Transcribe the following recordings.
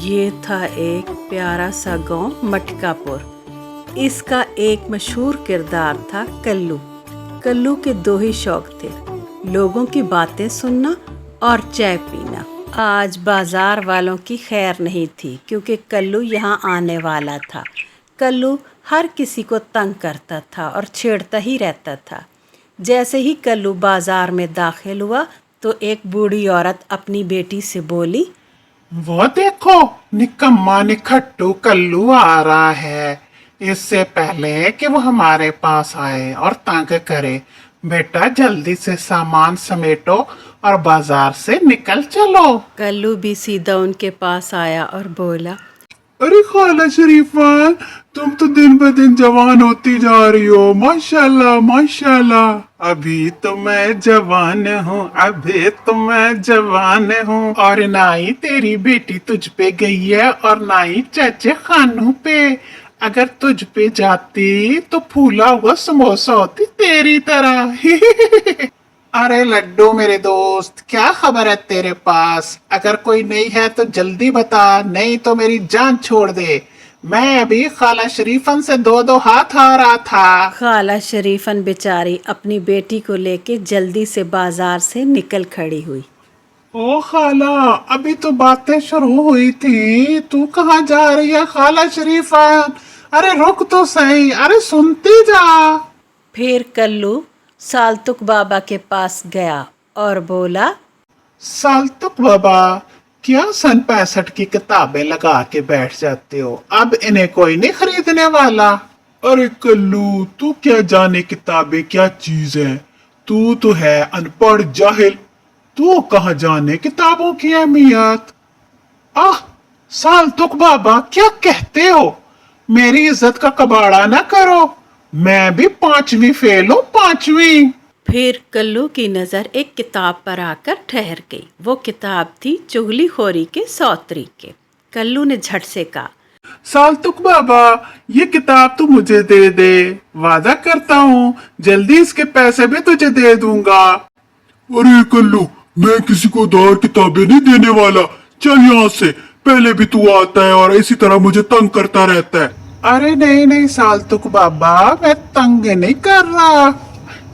یہ تھا ایک پیارا سا گاؤں مٹکاپور۔ اس کا ایک مشہور کردار تھا کلو۔ کلو کے دو ہی شوق تھے، لوگوں کی باتیں سننا اور چائے پینا۔ آج بازار والوں کی خیر نہیں تھی کیونکہ کلو یہاں آنے والا تھا۔ کلو ہر کسی کو تنگ کرتا تھا اور چھیڑتا ہی رہتا تھا۔ جیسے ہی کلو بازار میں داخل ہوا تو ایک بوڑھی عورت اپنی بیٹی سے بولی، وہ دیکھو نکما نکھٹو کلو آ رہا ہے۔ اس سے پہلے کہ وہ ہمارے پاس آئے اور تنگ کرے، بیٹا جلدی سے سامان سمیٹو اور بازار سے نکل چلو۔ کلو بھی سیدھا ان کے پاس آیا اور بولا، ارے خالہ شریفہ، تم تو دن بہ دن جوان ہوتی جا رہی ہو، ماشاءاللہ ماشاءاللہ۔ ابھی تو میں جوان ہوں، ابھی تو میں جوان ہوں، اور نہ ہی تیری بیٹی تجھ پہ گئی ہے اور نہ ہی چچے خانوں پہ۔ اگر تجھ پہ جاتی تو پھولا ہوا سموسہ ہوتی تیری طرح۔ ارے لڈو میرے دوست، کیا خبر ہے تیرے پاس؟ اگر کوئی نہیں ہے تو جلدی بتا، نہیں تو میری جان چھوڑ دے۔ میں ابھی خالہ شریفن سے دو ہاتھ آ رہا تھا۔ خالہ شریفن بیچاری اپنی بیٹی کو لے کے جلدی سے بازار سے نکل کھڑی ہوئی۔ او خالہ، ابھی تو باتیں شروع ہوئی تھی، تو کہاں جا رہی ہے خالہ شریفن؟ ارے رک تو صحیح، ارے سنتی جا۔ پھر کلو سالتک بابا کے پاس گیا اور بولا، سالتک بابا، کیا سن 65 کی کتابیں لگا کے بیٹھ جاتے ہو؟ اب انہیں کوئی نہیں خریدنے والا۔ ارے کلو، تو کیا جانے کتابیں کیا چیز ہے؟ تو ہے ان پڑھ جاہل، تو کہاں جانے کتابوں کی اہمیت۔ آہ سالتک بابا، کیا کہتے ہو؟ میری عزت کا کباڑا نہ کرو، میں بھی 5ویں فیل ہوں، 5ویں۔ پھر کلو کی نظر ایک کتاب پر آ کر ٹھہر گئی۔ وہ کتاب تھی چغلی خوری کے 100 طریقے۔ کلو نے جھٹ سے کہا، سالتک بابا، یہ کتاب تو مجھے دے دے، وعدہ کرتا ہوں جلدی اس کے پیسے بھی تجھے دے دوں گا۔ ارے کلو، میں کسی کو ادھار کتابیں نہیں دینے والا، چل یہاں سے۔ پہلے بھی تو آتا ہے اور اسی طرح مجھے تنگ کرتا رہتا ہے۔ ارے نہیں سالتک بابا، میں تنگ نہیں کر رہا،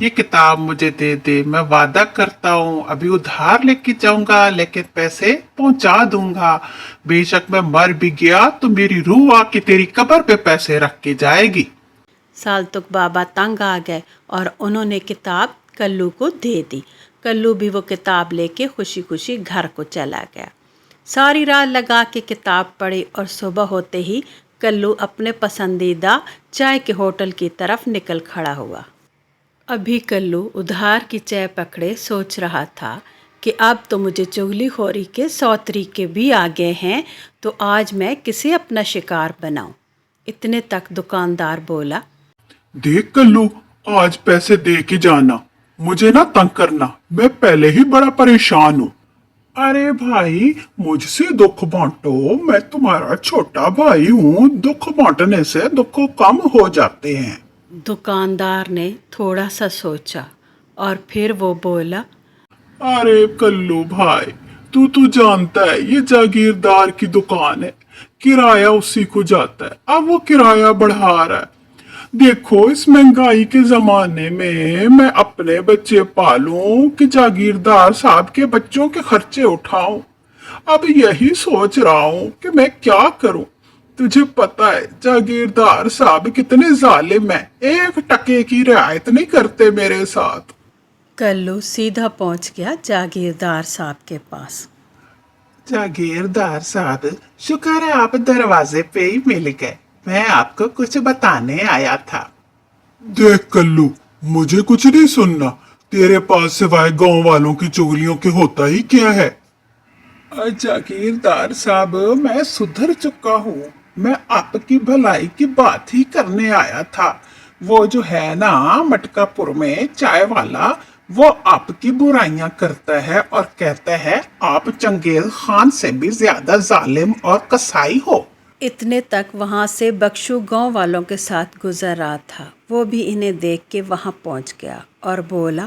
یہ کتاب مجھے دے دے، میں وعدہ کرتا ہوں ابھی ادھار لے کے جاؤں گا لیکن پیسے پہنچا دوں گا۔ بے شک میں مر بھی گیا تو میری روح آ کے تیری قبر پہ پیسے رکھ کے جائے گی۔ سالتک بابا تنگ آ گئے اور انہوں نے کتاب کلو کو دے دی۔ کلو بھی وہ کتاب لے کے خوشی خوشی گھر کو چلا گیا۔ ساری رات لگا کے کتاب پڑھی اور صبح ہوتے ہی کلو اپنے پسندیدہ چائے کے ہوٹل کی طرف نکل کھڑا ہوا۔ ابھی کلو ادھار کی چائے پکڑے سوچ رہا تھا کہ اب تو مجھے چغلی خوری کے 100 طریقے بھی آ گئے ہیں، تو آج میں کسے اپنا شکار بناؤں۔ اتنے تک دکاندار بولا، دیکھ کلو، آج پیسے دے کے جانا، مجھے نہ تنگ کرنا، میں پہلے ہی بڑا پریشان ہوں۔ ارے بھائی، مجھ سے دکھ بانٹو، میں تمہارا چھوٹا بھائی ہوں، دکھ بانٹنے سے دکھ کم ہو جاتے ہیں۔ دکاندار نے تھوڑا سا سوچا اور پھر وہ بولا، ارے کلو بھائی، تو جانتا ہے یہ جاگیردار کی دکان ہے، کرایہ اسی کو جاتا ہے، اب وہ کرایہ بڑھا رہا ہے۔ دیکھو اس مہنگائی کے زمانے میں اپنے بچے پالوں کہ جاگیردار صاحب کے بچوں کے خرچے اٹھاؤں۔ اب یہی سوچ رہا ہوں کہ میں کیا کروں۔ تجھے پتا ہے جاگیردار صاحب کتنے ظالم ہیں، 1 ٹکے کی رعایت نہیں کرتے میرے ساتھ۔ کلو سیدھا پہنچ گیا جاگیردار صاحب کے پاس۔ جاگیردار صاحب، شکر ہے آپ دروازے پہ ہی مل گئے، میں آپ کو کچھ بتانے آیا تھا۔ دیکھ کلو، مجھے کچھ نہیں سننا، تیرے پاس سوائے گاؤں والوں کی چغلیوں کے ہوتا ہی کیا ہے؟ جاگیردار صاحب، میں سدھر چکا ہوں، میں آپ کی بھلائی کی بات ہی کرنے آیا تھا۔ وہ جو ہے نا مٹکا پور میں چائے والا، وہ آپ کی برائیاں کرتا ہے اور کہتا ہے آپ چنگیز خان سے بھی زیادہ ظالم اور کسائی ہو۔ اتنے تک وہاں سے بخشو گاؤں والوں کے ساتھ گزر رہا تھا۔ وہ بھی انہیں دیکھ کے وہاں پہنچ گیا اور بولا،